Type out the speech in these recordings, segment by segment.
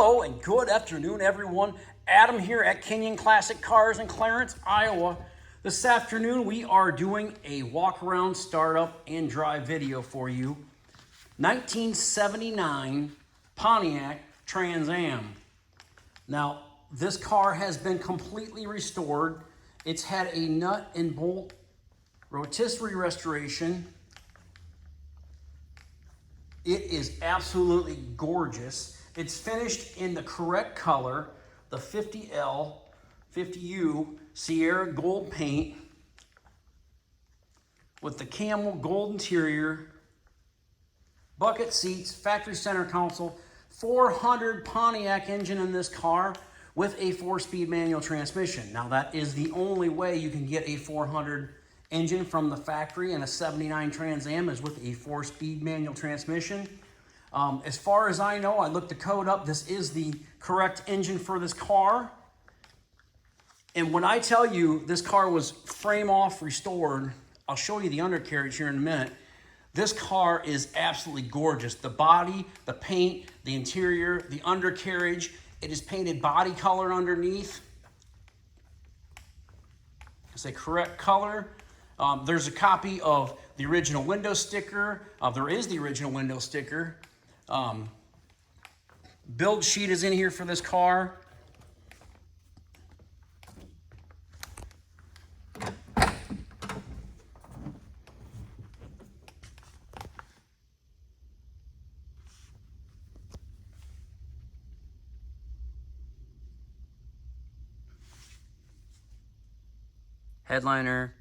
Hello and good afternoon, everyone. Adam here at Kinion Classic Cars in Clarence, Iowa. This afternoon we are doing a walk around, startup, and drive video for you. 1979 Pontiac Trans Am. Now, this car has been completely restored. It's had a nut and bolt rotisserie restoration. It is absolutely gorgeous. It's finished in the correct color, the 50L, 50U Sierra Gold paint with the camel gold interior, bucket seats, factory center console, 400 Pontiac engine in this car with a 4-speed manual transmission. Now that is the only way you can get a 400 engine from the factory, and a 79 Trans Am is with a 4-speed manual transmission. As far as I know, I looked the code up, this is the correct engine for this car. And when I tell you this car was frame off restored, I'll show you the undercarriage here in a minute. This car is absolutely gorgeous. The body, the paint, the interior, the undercarriage, it is painted body color underneath. It's a correct color. There's a copy of the original window sticker. There is the original window sticker. Build sheet is in here for this car. Headliner,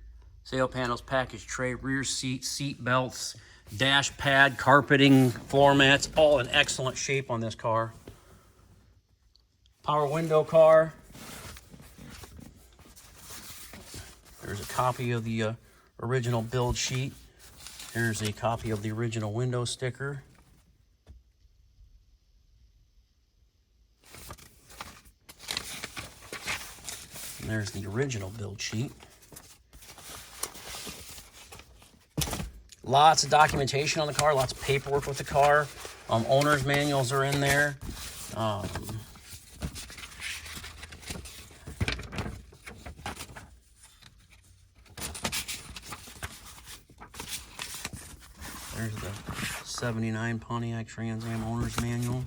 sail panels, package tray, rear seat, seat belts, dash pad, carpeting, floor mats, all in excellent shape on this car. Power window car. There's a copy of the original build sheet. Here's a copy of the original window sticker. And there's the original build sheet. Lots of documentation on the car, lots of paperwork with the car. Owner's manuals are in there. There's the 79 Pontiac Trans Am owner's manual.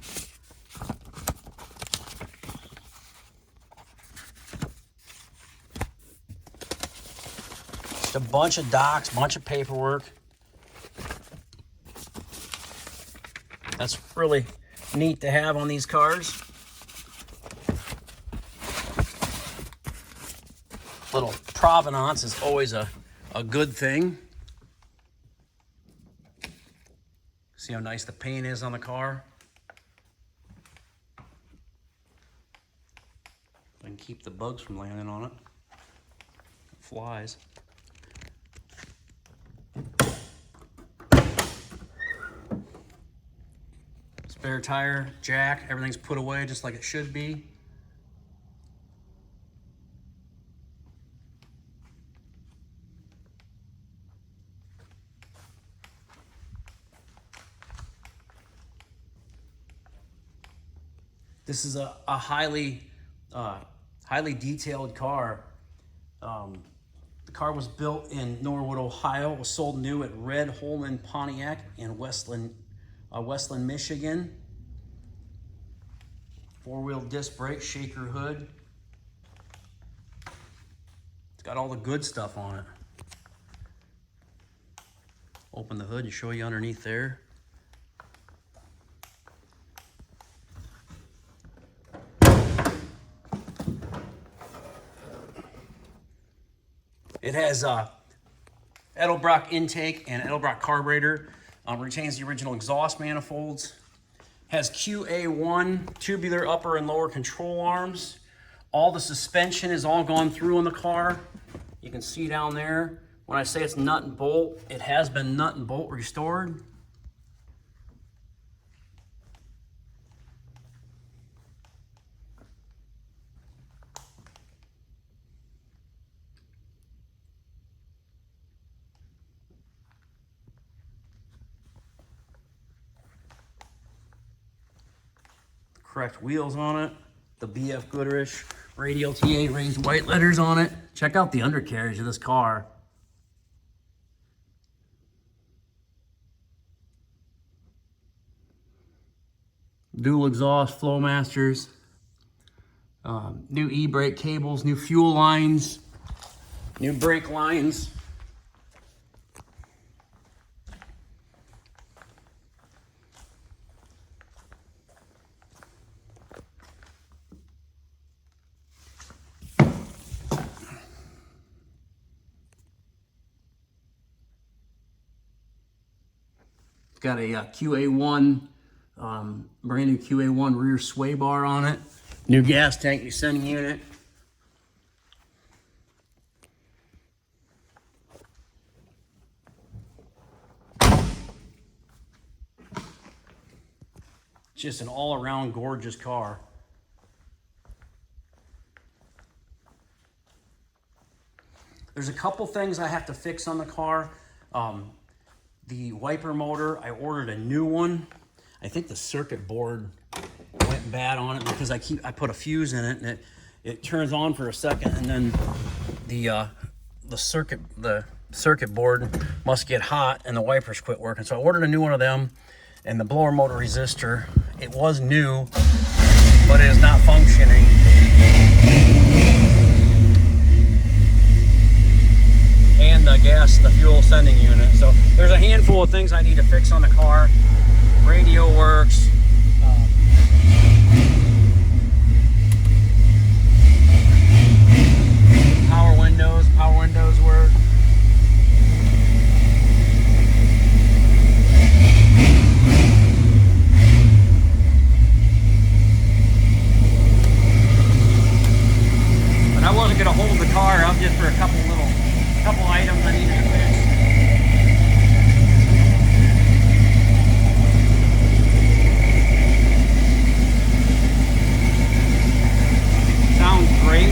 Just a bunch of docs, bunch of paperwork. That's really neat to have on these cars. Little provenance is always a good thing. See how nice the paint is on the car? I can keep the bugs from landing on it. Flies. Spare tire, jack, everything's put away just like it should be. This is a highly detailed car. The car was built in Norwood, Ohio. It was sold new at Red Holman Pontiac in Westland, Michigan. 4-wheel disc brake, shaker hood. It's got all the good stuff on it. Open the hood and show you underneath there. It has Edelbrock intake and Edelbrock carburetor. Retains the original exhaust manifolds. Has QA1 tubular upper and lower control arms. All the suspension is all gone through on the car. You can see down there. When I say it's nut and bolt, it has been nut and bolt restored. correct wheels on it. The BF Goodrich Radial TA raised white letters on it. Check out the undercarriage of this car. Dual exhaust Flowmasters. New e-brake cables, new fuel lines, new brake lines. Got a QA1, brand new QA1 rear sway bar on it. New gas tank descending unit. Just an all-around gorgeous car. There's a couple things I have to fix on the car. The wiper motor, I ordered a new one. I think the circuit board went bad on it because I put a fuse in it and it turns on for a second, and then the circuit board must get hot and the wipers quit working. So I ordered a new one of them, and the blower motor resistor, it was new, but it is not functioning. And the fuel sending unit. So there's a handful of things I need to fix on the car. Radio works. Power windows work. But I wasn't going to hold the car up just for a couple items I needed to fix. Sounds great.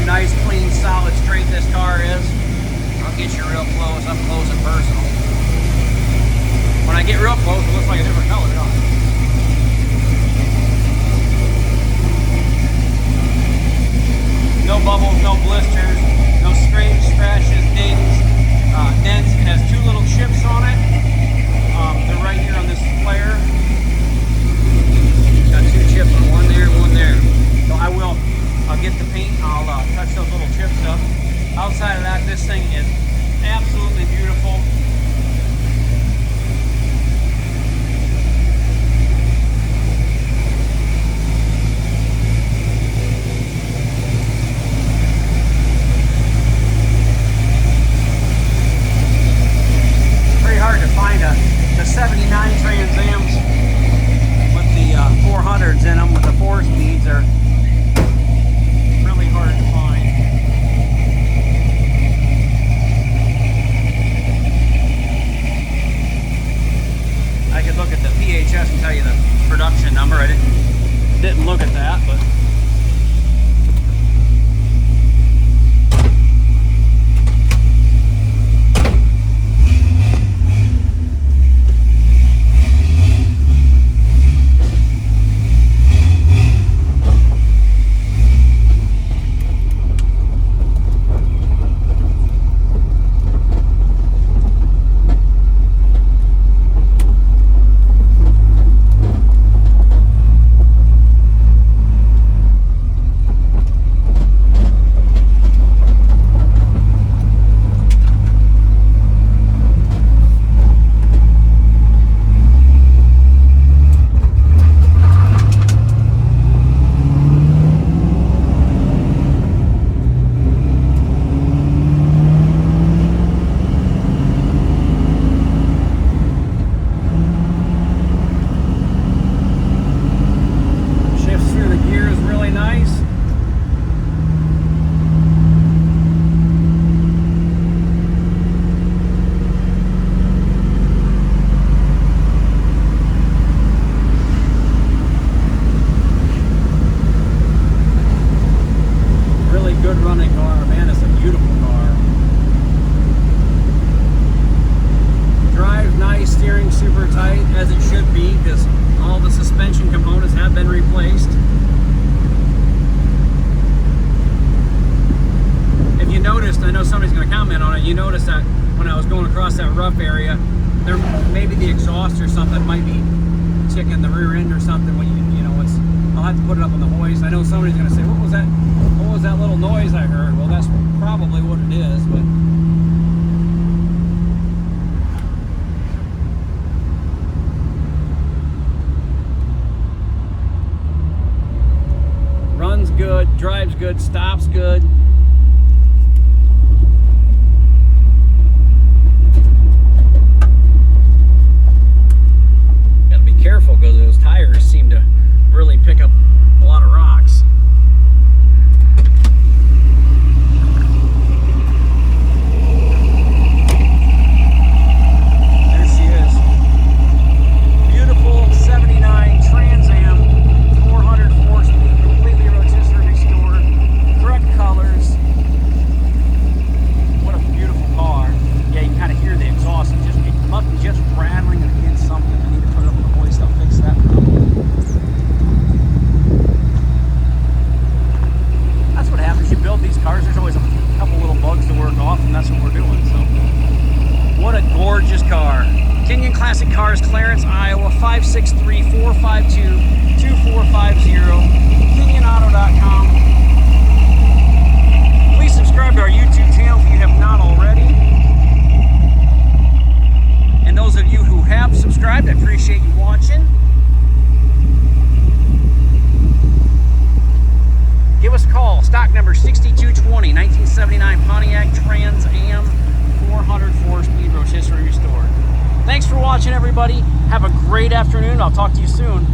Nice, clean, solid, straight this car is. I'll get you real close, up close and personal. When I get real close, it looks like a different color, don't it? No bubbles, no blisters, no scrapes, scratches, dings, dents. It has two little chips on it. They're right here on this flare. Got two chips, one there, one there. So I'll get the paint, I'll touch those little chips up. Outside of that, this thing is absolutely beautiful. Pretty hard to find the 79 Trans Ams with the 400s in them with the 4-speeds are hard to find. I could look at the PHS and tell you the production number. I didn't look at that, but the rear end or something when you know, I'll have to put it up on the hoist. I know somebody's going to say, what was that little noise I heard? Well, that's probably what it is, but runs good, drives good, stops good. Gotta be careful because those tires seem to really pick up a lot of rocks. There she is. Beautiful 79 Trans Am, 400 4-speed, completely rotisserie restored, correct colors. What a beautiful car. Yeah, you can kind of hear the exhaust. It must be just rattling against something. I need to put it up on the hoist. I'll fix that. That's what happens. You build these cars. There's always a couple little bugs to work off, and that's what we're doing. So, what a gorgeous car. Kinion Classic Cars, Clarence, Iowa, 563-452-2450. KinionAuto.com. Please subscribe to our YouTube channel if you have not already. And those of you who have subscribed, I appreciate you watching. Give us a call. Stock number 6220, 1979 Pontiac Trans Am, 400 4-speed rotisserie restored. Thanks for watching, everybody. Have a great afternoon. I'll talk to you soon.